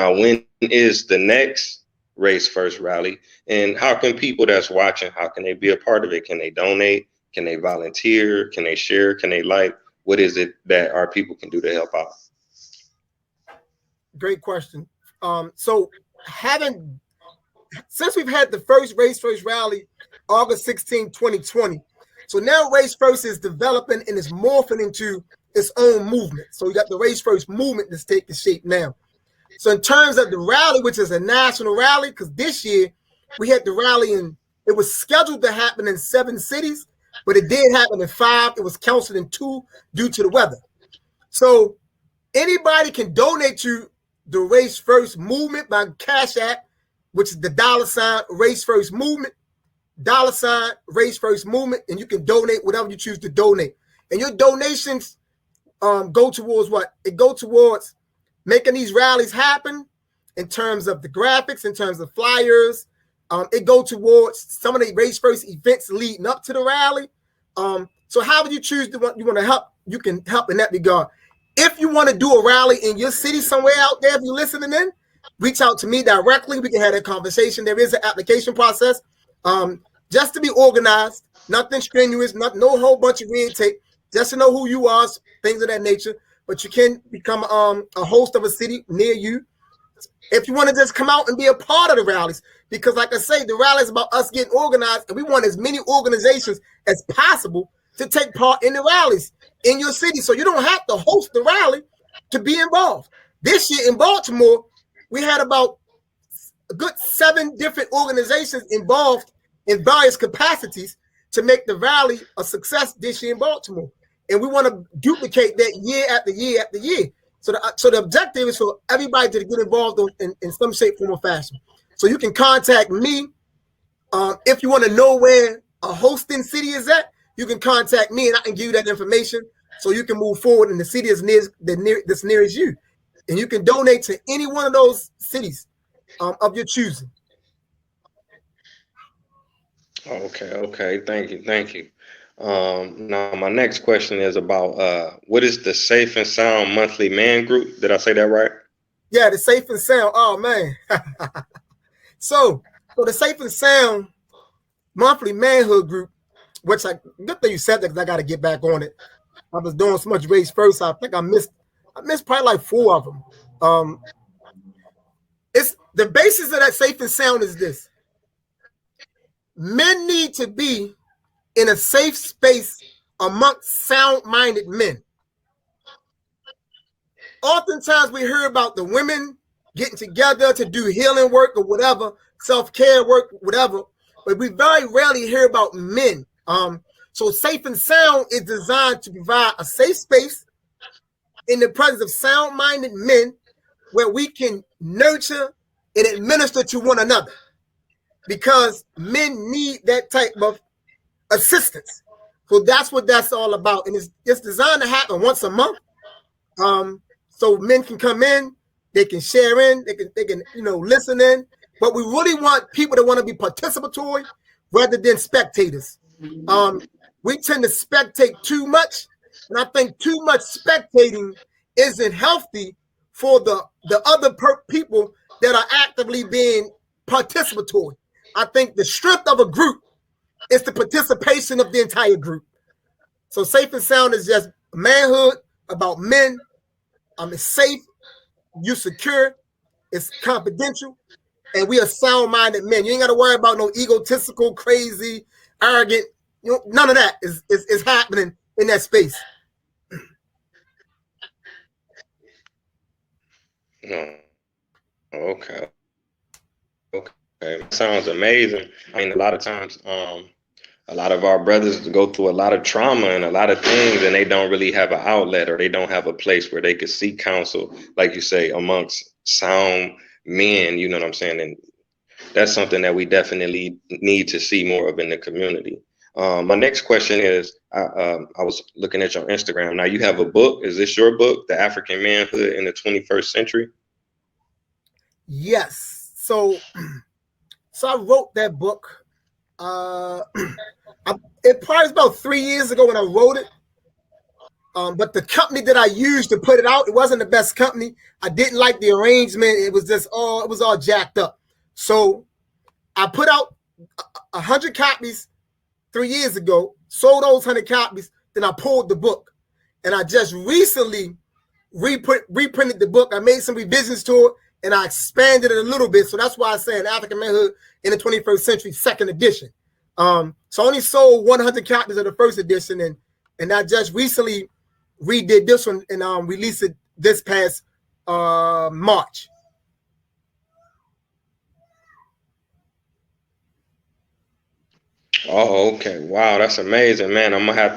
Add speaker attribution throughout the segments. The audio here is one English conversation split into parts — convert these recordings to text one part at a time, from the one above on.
Speaker 1: Now, when is the next Race First rally? And how can people that's watching, how can they be a part of it? Can they donate? Can they volunteer? Can they share? Can they like? What is it that our people can do to help out?
Speaker 2: Great question. So since we've had the first Race First rally, August 16, 2020, so now Race First is developing and is morphing into its own movement. So you got the Race First movement that's taking shape now. So in terms of the rally, which is a national rally, because this year we had the rally it was scheduled to happen in 7 cities, but it did happen in 5. It was canceled in 2 due to the weather. So anybody can donate to the Race First movement by Cash App, which is the $ Race First movement, $ Race First movement, and you can donate whatever you choose to donate. And your donations go towards what? It go towards making these rallies happen in terms of the graphics, in terms of flyers. It go towards some of the Race First events leading up to the rally. So however you choose you want to help, you can help in that regard. If you want to do a rally in your city somewhere out there, if you're listening in, reach out to me directly. We can have a conversation. There is an application process just to be organized, nothing strenuous, no whole bunch of red tape, just to know who you are, things of that nature. But you can become a host of a city near you. If you want to just come out and be a part of the rallies, because like I say, the rally is about us getting organized, and we want as many organizations as possible to take part in the rallies in your city. So you don't have to host the rally to be involved. This year in Baltimore, we had about a good 7 different organizations involved in various capacities to make the rally a success this year in Baltimore. And we want to duplicate that year after year after year. So the objective is for everybody to get involved in some shape, form, or fashion. So you can contact me if you want to know where a hosting city is at. You can contact me, and I can give you that information so you can move forward in the city that's nearest you. And you can donate to any one of those cities of your choosing.
Speaker 1: Okay. Thank you. Now my next question is about what is the Safe and Sound Monthly Man Group? Did I say that right?
Speaker 2: Yeah, the Safe and Sound. Oh man. So the Safe and Sound Monthly Manhood Group, which good thing you said that because I got to get back on it. I was doing so much Race First, I think I missed probably like 4 of them. It's the basis of that Safe and Sound is this: men need to be in a safe space amongst sound-minded men. Oftentimes we hear about the women getting together to do healing work or whatever, self-care work, whatever, but we very rarely hear about men. So Safe and Sound is designed to provide a safe space in the presence of sound-minded men where we can nurture and administer to one another, because men need that type of assistance. So that's what that's all about. And it's designed to happen once a month. So men can come in, they can share in, they can listen in. But we really want people that want to be participatory rather than spectators. We tend to spectate too much, and I think too much spectating isn't healthy for the other people that are actively being participatory. I think the strength of a group is the participation of the entire group. So Safe and Sound is just manhood about men. It's safe, you secure, it's confidential, and we are sound-minded men. You ain't got to worry about no egotistical, crazy, arrogant. None of that is happening in that space.
Speaker 1: No. Okay. Sounds amazing. I mean, a lot of times, a lot of our brothers go through a lot of trauma and a lot of things, and they don't really have an outlet, or they don't have a place where they could seek counsel, like you say, amongst sound men. You know what I'm saying? And that's something that we definitely need to see more of in the community. My next question is, I was looking at your Instagram. Now you have a book. Is this your book, The African Manhood in the 21st Century?
Speaker 2: Yes. So I wrote that book. It probably was about 3 years ago when I wrote it. But the company that I used to put it out, it wasn't the best company. I didn't like the arrangement. It was all jacked up. So I put out 100 copies 3 years ago, sold those 100 copies, then I pulled the book. And I just recently reprinted the book. I made some revisions to it, and I expanded it a little bit. So that's why I say African Manhood in the 21st Century, second edition. So I only sold 100 copies of the first edition, and I just recently redid this one and released it this past March.
Speaker 1: Oh, okay. Wow, that's amazing, man. I'm gonna have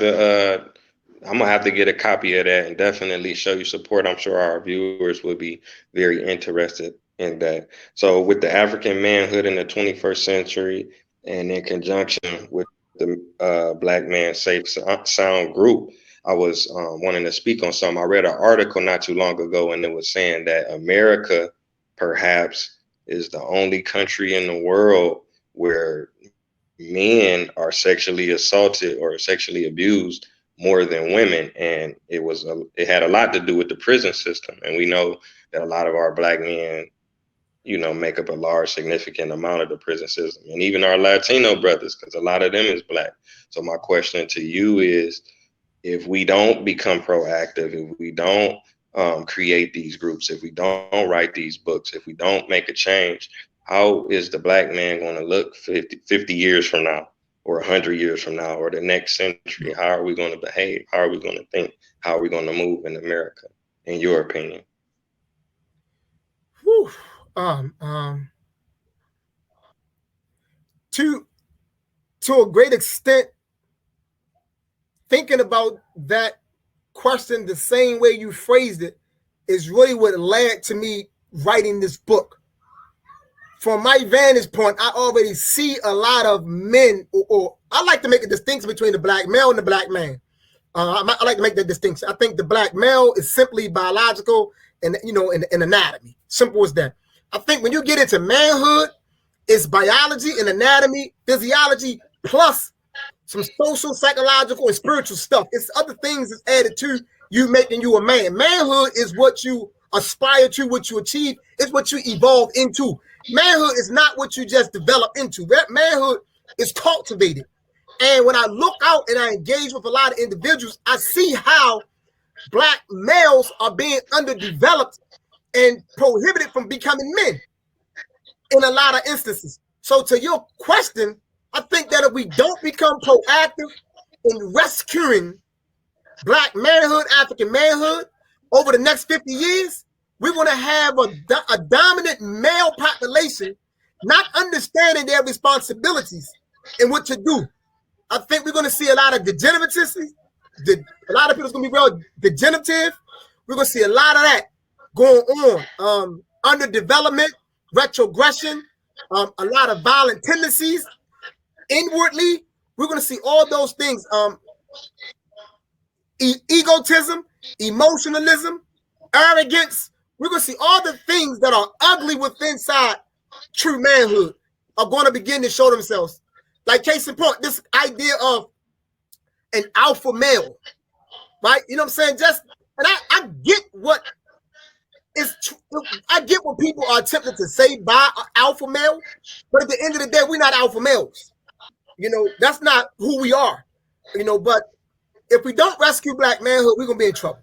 Speaker 1: to get a copy of that and definitely show you support. I'm sure our viewers will be very interested in that. So with the African Manhood in the 21st Century, and in conjunction with the Black Man Safe Sound group, I was wanting to speak on something. I read an article not too long ago, and it was saying that America perhaps is the only country in the world where men are sexually assaulted or sexually abused more than women, and it had a lot to do with the prison system. And we know that a lot of our Black men, make up a large significant amount of the prison system, and even our Latino brothers, because a lot of them is Black. So my question to you is, if we don't become proactive, if we don't create these groups, if we don't write these books, if we don't make a change, how is the Black man going to look 50 years from now, or 100 years from now, or the next century? How are we going to behave? How are we going to think? How are we going to move in America, in your opinion?
Speaker 2: Whew. To a great extent, thinking about that question the same way you phrased it is really what led to me writing this book. From my vantage point, I already see a lot of men, or I like to make a distinction between the Black male and the Black man. I like to make that distinction. I think the Black male is simply biological and anatomy. Simple as that. I think when you get into manhood, it's biology and anatomy, physiology, plus some social, psychological, and spiritual stuff. It's other things that's added to you making you a man. Manhood is what you aspire to, what you achieve. It's what you evolve into. Manhood is not what you just develop into. Manhood is cultivated. And when I look out and I engage with a lot of individuals, I see how Black males are being underdeveloped and prohibited from becoming men in a lot of instances. So to your question, I think that if we don't become proactive in rescuing Black manhood, African manhood over the next 50 years, we're going to have a dominant male population not understanding their responsibilities and what to do. I think we're going to see a lot of degeneracy. A lot of people's going to be real degenerative. We're going to see a lot of that going on. Underdevelopment, retrogression, a lot of violent tendencies. Inwardly, we're going to see all those things. Egotism, emotionalism, arrogance. We're going to see all the things that are ugly within inside true manhood are going to begin to show themselves. Like case in point, this idea of an alpha male, right? You know what I'm saying? I get what I get what people are attempting to say by alpha male, but at the end of the day, we're not alpha males. That's not who we are. But if we don't rescue Black manhood, we're gonna be in trouble.